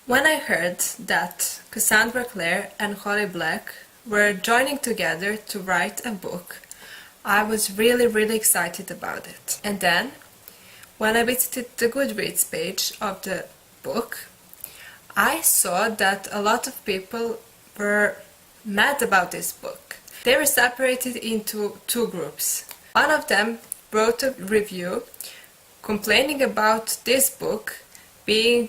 When I heard that Cassandra Clare and Holly Black were joining together to write a book, I was really excited about it. And then, when I visited the Goodreads page of the book, I saw that a lot of people were mad about this book. They were separated into two groups. One of them wrote a review complaining about this book being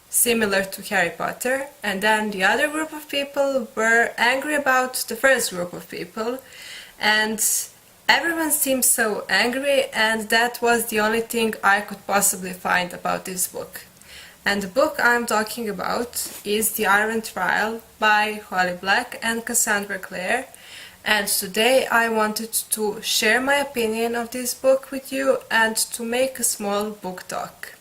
similar to Harry Potter, and then the other group of people were angry about the first group of people, and everyone seemed so angry, and that was the only thing I could possibly find about this book. And the book I'm talking about is The Iron Trial by Holly Black and Cassandra Clare, and today I wanted to share my opinion of this book with you and to make a small book talk.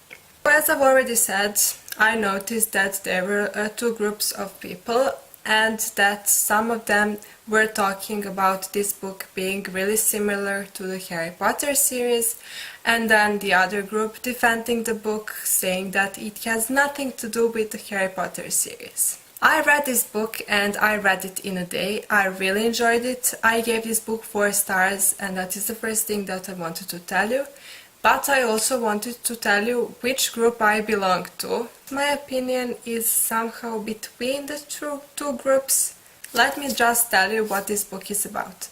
As I've already said, I noticed that there were two groups of people and that some of them were talking about this book being really similar to the Harry Potter series, and then the other group defending the book, saying that it has nothing to do with the Harry Potter series. I read this book and I read it in a day. I really enjoyed it. I gave this book 4 stars, and that is the first thing that I wanted to tell you. But I also wanted to tell you which group I belong to. My opinion is somehow between the two groups. Let me just tell you what this book is about.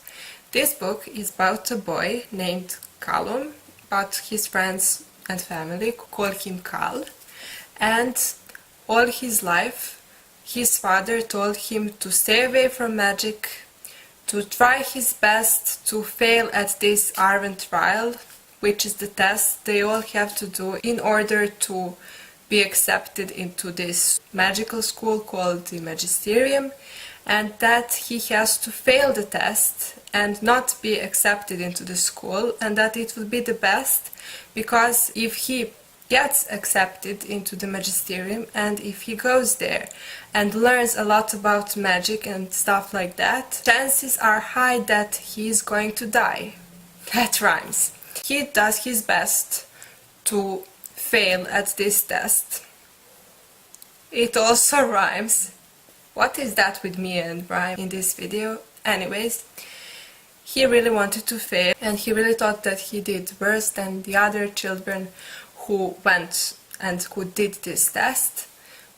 This book is about a boy named Callum, but his friends and family call him Cal, and all his life his father told him to stay away from magic, to try his best to fail at this Iron Trial, which is the test they all have to do in order to be accepted into this magical school called the Magisterium, and that he has to fail the test and not be accepted into the school, and that it will be the best, because if he gets accepted into the Magisterium and if he goes there and learns a lot about magic and stuff like that, chances are high that he is going to die. That rhymes. He does his best to fail at this test. It also rhymes. What is that with me and rhyme in this video? Anyways, he really wanted to fail, and he really thought that he did worse than the other children who went and who did this test.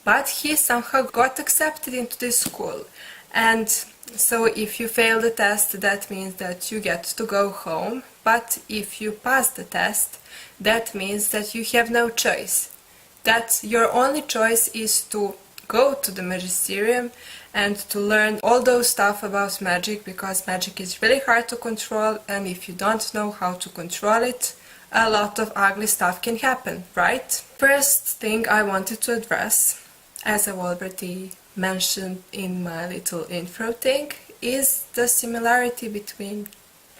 But he somehow got accepted into this school. And so if you fail the test, that means that you get to go home. But if you pass the test, that means that you have no choice. That your only choice is to go to the Magisterium and to learn all those stuff about magic, because magic is really hard to control, and if you don't know how to control it, a lot of ugly stuff can happen, right? First thing I wanted to address, as I already mentioned in my little intro thing, is the similarity between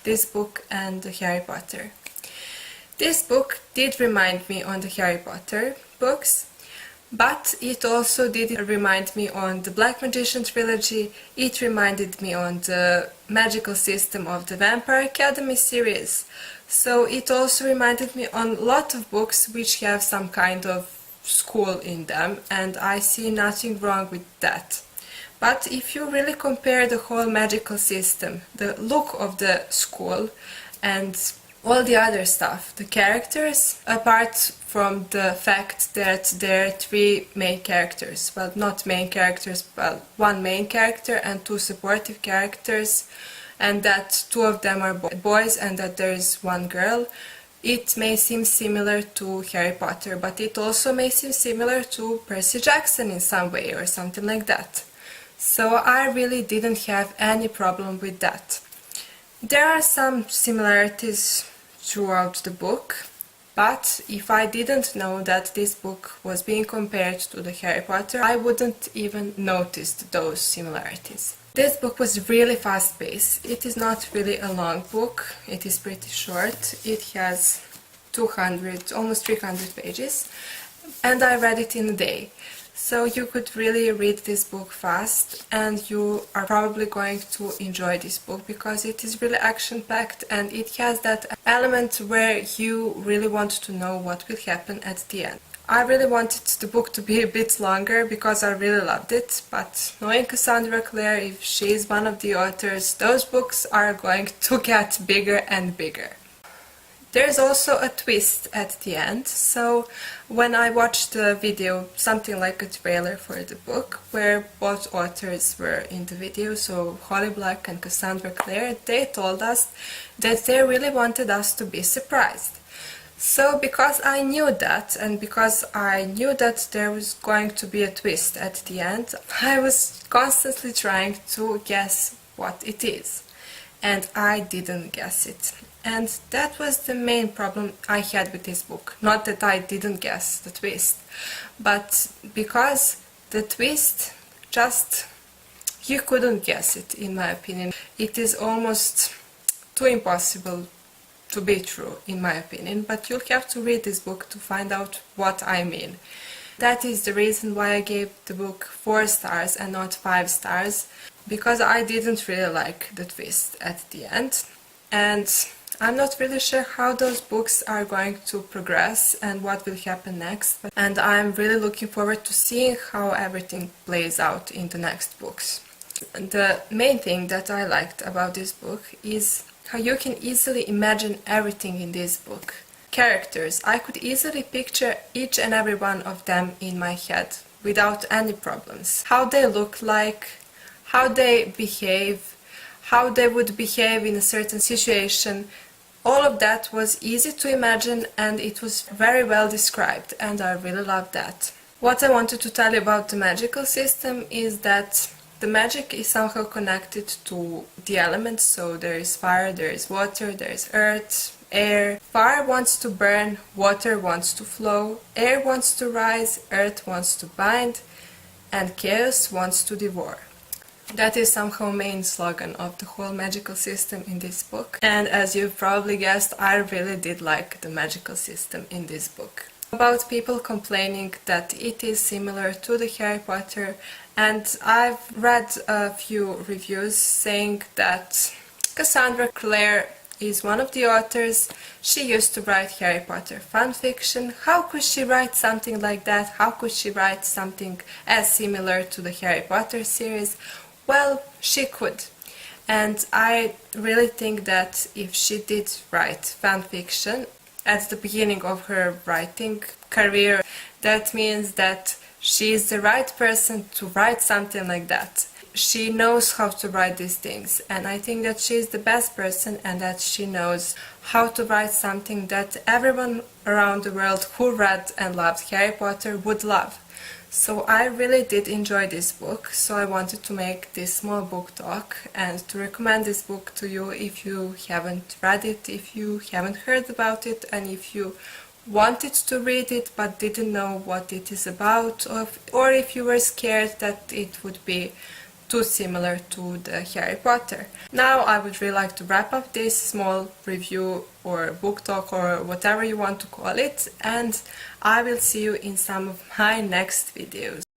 this book and the Harry Potter. This book did remind me on the Harry Potter books, but it also did remind me on the Black Magician trilogy. It reminded me on the magical system of the Vampire Academy series. So it also reminded me on a lot of books which have some kind of school in them, and I see nothing wrong with that. But if you really compare the whole magical system, the look of the school and all the other stuff, the characters, apart from the fact that there are 3 main characters, well, not main characters, but 1 main character and 2 supportive characters, and that 2 of them are boys and that there is 1 girl, it may seem similar to Harry Potter, but it also may seem similar to Percy Jackson in some way or something like that. So I really didn't have any problem with that. There are some similarities throughout the book, but if I didn't know that this book was being compared to the Harry Potter, I wouldn't even notice those similarities. This book was really fast-paced. It is not really a long book, it is pretty short. It has 200, almost 300 pages, and I read it in a day. So you could really read this book fast, and you are probably going to enjoy this book because it is really action-packed and it has that element where you really want to know what will happen at the end. I really wanted the book to be a bit longer because I really loved it, but knowing Cassandra Clare, if she is one of the authors, those books are going to get bigger and bigger. There's also a twist at the end, so when I watched the video, something like a trailer for the book, where both authors were in the video, so Holly Black and Cassandra Clare, they told us that they really wanted us to be surprised. So because I knew that, and because I knew that there was going to be a twist at the end, I was constantly trying to guess what it is. And I didn't guess it. And that was the main problem I had with this book. Not that I didn't guess the twist, but because the twist just, you couldn't guess it, in my opinion. It is almost too impossible to be true, in my opinion, but you'll have to read this book to find out what I mean. That is the reason why I gave the book 4 stars and not 5 stars, because I didn't really like the twist at the end, and I'm not really sure how those books are going to progress and what will happen next, and I'm really looking forward to seeing how everything plays out in the next books. The main thing that I liked about this book is how you can easily imagine everything in this book. Characters, I could easily picture each and every one of them in my head without any problems. How they look like, how they behave, how they would behave in a certain situation. All of that was easy to imagine and it was very well described, and I really loved that. What I wanted to tell you about the magical system is that the magic is somehow connected to the elements, so there is fire, there is water, there is earth, air. Fire wants to burn, water wants to flow, air wants to rise, earth wants to bind, and chaos wants to devour. That is somehow main slogan of the whole magical system in this book. And as you've probably guessed, I really did like the magical system in this book. About people complaining that it is similar to the Harry Potter, and I've read a few reviews saying that Cassandra Clare is one of the authors. She used to write Harry Potter fanfiction. How could she write something like that? How could she write something as similar to the Harry Potter series? Well, she could. And I really think that if she did write fanfiction at the beginning of her writing career, that means that she is the right person to write something like that. She knows how to write these things, and I think that she is the best person and that she knows how to write something that everyone around the world who read and loved Harry Potter would love. So I really did enjoy this book, so I wanted to make this small book talk and to recommend this book to you if you haven't read it, if you haven't heard about it, and if you wanted to read it but didn't know what it is about, or if you were scared that it would be too similar to the Harry Potter. Now I would really like to wrap up this small review or book talk or whatever you want to call it, and I will see you in some of my next videos.